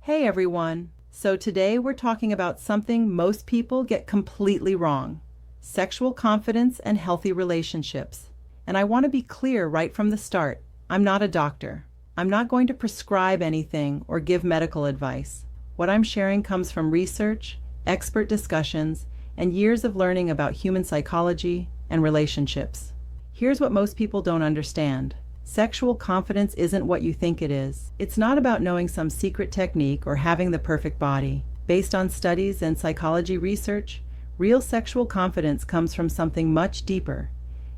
Hey everyone! So today we're talking about something most people get completely wrong: sexual confidence and healthy relationships. And I want to be clear right from the start. I'm not a doctor. I'm not going to prescribe anything or give medical advice. What I'm sharing comes from research, expert discussions, and years of learning about human psychology and relationships. Here's what most people don't understand. Sexual confidence isn't what you think it is. It's not about knowing some secret technique or having the perfect body. Based on studies and psychology research, real sexual confidence comes from something much deeper,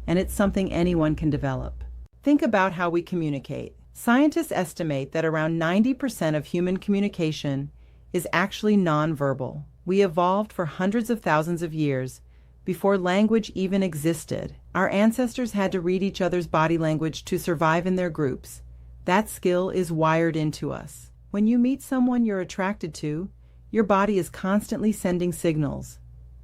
and it's something anyone can develop. Think about how we communicate. Scientists estimate that around 90% of human communication is actually nonverbal. We evolved for hundreds of thousands of years before language even existed. Our ancestors had to read each other's body language to survive in their groups. That skill is wired into us. When you meet someone you're attracted to, your body is constantly sending signals.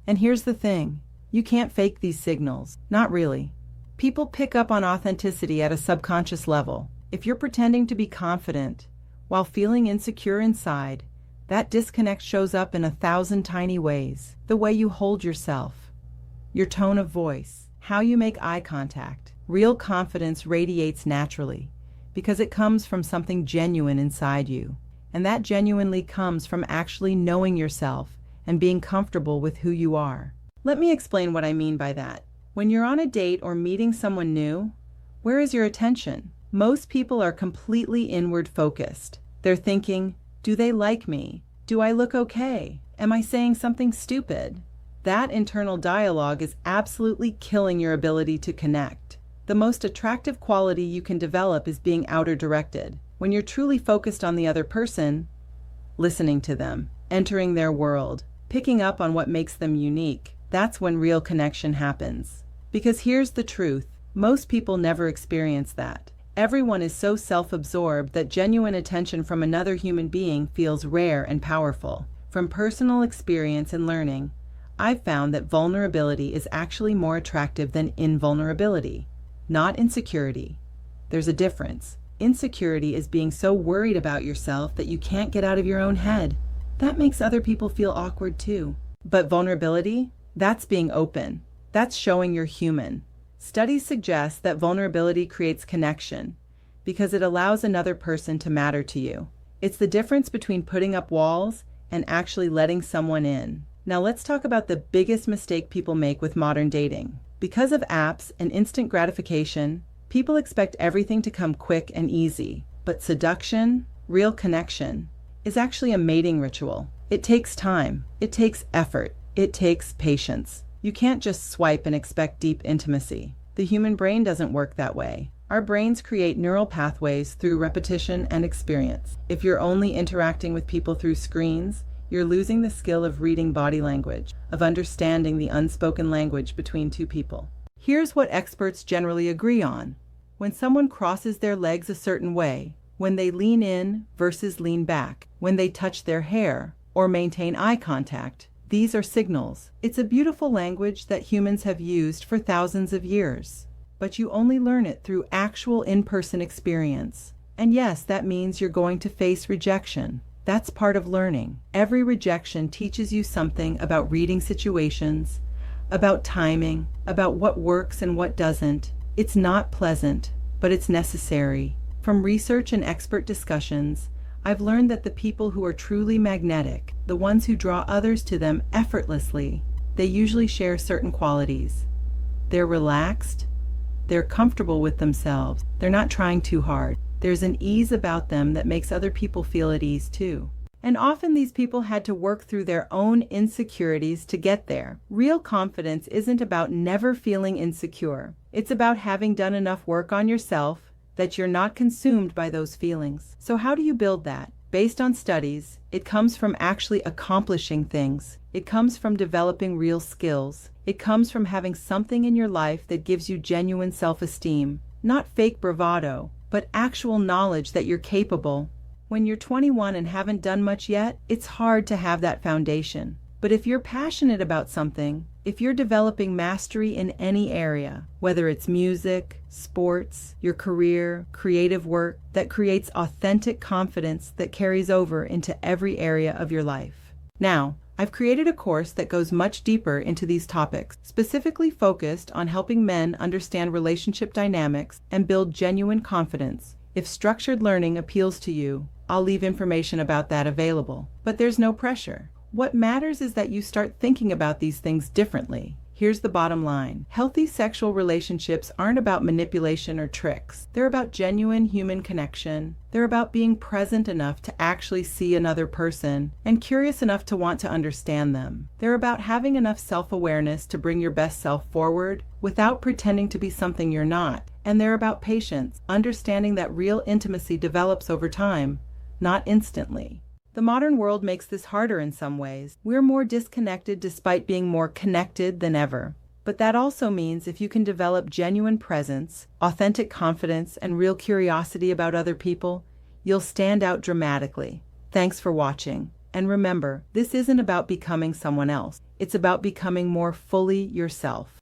And here's the thing, you can't fake these signals. Not really. People pick up on authenticity at a subconscious level. If you're pretending to be confident while feeling insecure inside, that disconnect shows up in 1,000 tiny ways. The way you hold yourself, your tone of voice, how you make eye contact. Real confidence radiates naturally because it comes from something genuine inside you. And that genuinely comes from actually knowing yourself and being comfortable with who you are. Let me explain what I mean by that. When you're on a date or meeting someone new, where is your attention? Most people are completely inward focused. They're thinking, do they like me? Do I look okay? Am I saying something stupid? That internal dialogue is absolutely killing your ability to connect. The most attractive quality you can develop is being outer directed. When you're truly focused on the other person, listening to them, entering their world, picking up on what makes them unique, that's when real connection happens. Because here's the truth, most people never experience that. Everyone is so self-absorbed that genuine attention from another human being feels rare and powerful. From personal experience and learning, I've found that vulnerability is actually more attractive than invulnerability, not insecurity. There's a difference. Insecurity is being so worried about yourself that you can't get out of your own head. That makes other people feel awkward too. But vulnerability? That's being open. That's showing you're human. Studies suggest that vulnerability creates connection because it allows another person to matter to you. It's the difference between putting up walls and actually letting someone in. Now let's talk about the biggest mistake people make with modern dating. Because of apps and instant gratification, people expect everything to come quick and easy. But seduction, real connection, is actually a mating ritual. It takes time. It takes effort. It takes patience. You can't just swipe and expect deep intimacy. The human brain doesn't work that way. Our brains create neural pathways through repetition and experience. If you're only interacting with people through screens, you're losing the skill of reading body language, of understanding the unspoken language between two people. Here's what experts generally agree on. When someone crosses their legs a certain way, when they lean in versus lean back, when they touch their hair or maintain eye contact, these are signals. It's a beautiful language that humans have used for thousands of years. But you only learn it through actual in-person experience. And yes, that means you're going to face rejection. That's part of learning. Every rejection teaches you something about reading situations, about timing, about what works and what doesn't. It's not pleasant, but it's necessary. From research and expert discussions, I've learned that the people who are truly magnetic, the ones who draw others to them effortlessly, they usually share certain qualities. They're relaxed, they're comfortable with themselves, they're not trying too hard. There's an ease about them that makes other people feel at ease too. And often these people had to work through their own insecurities to get there. Real confidence isn't about never feeling insecure. It's about having done enough work on yourself that you're not consumed by those feelings. So how do you build that? Based on studies, it comes from actually accomplishing things. It comes from developing real skills. It comes from having something in your life that gives you genuine self-esteem. Not fake bravado, but actual knowledge that you're capable. When you're 21 and haven't done much yet, it's hard to have that foundation. But if you're passionate about something, If you're developing mastery in any area, whether it's music, sports, your career, creative work, that creates authentic confidence that carries over into every area of your life. Now, I've created a course that goes much deeper into these topics, specifically focused on helping men understand relationship dynamics and build genuine confidence. If structured learning appeals to you, I'll leave information about that available. But there's no pressure. What matters is that you start thinking about these things differently. Here's the bottom line. Healthy sexual relationships aren't about manipulation or tricks. They're about genuine human connection. They're about being present enough to actually see another person and curious enough to want to understand them. They're about having enough self-awareness to bring your best self forward without pretending to be something you're not. And they're about patience, understanding that real intimacy develops over time, not instantly. The modern world makes this harder in some ways. We're more disconnected despite being more connected than ever. But that also means if you can develop genuine presence, authentic confidence, and real curiosity about other people, you'll stand out dramatically. Thanks for watching. And remember, this isn't about becoming someone else. It's about becoming more fully yourself.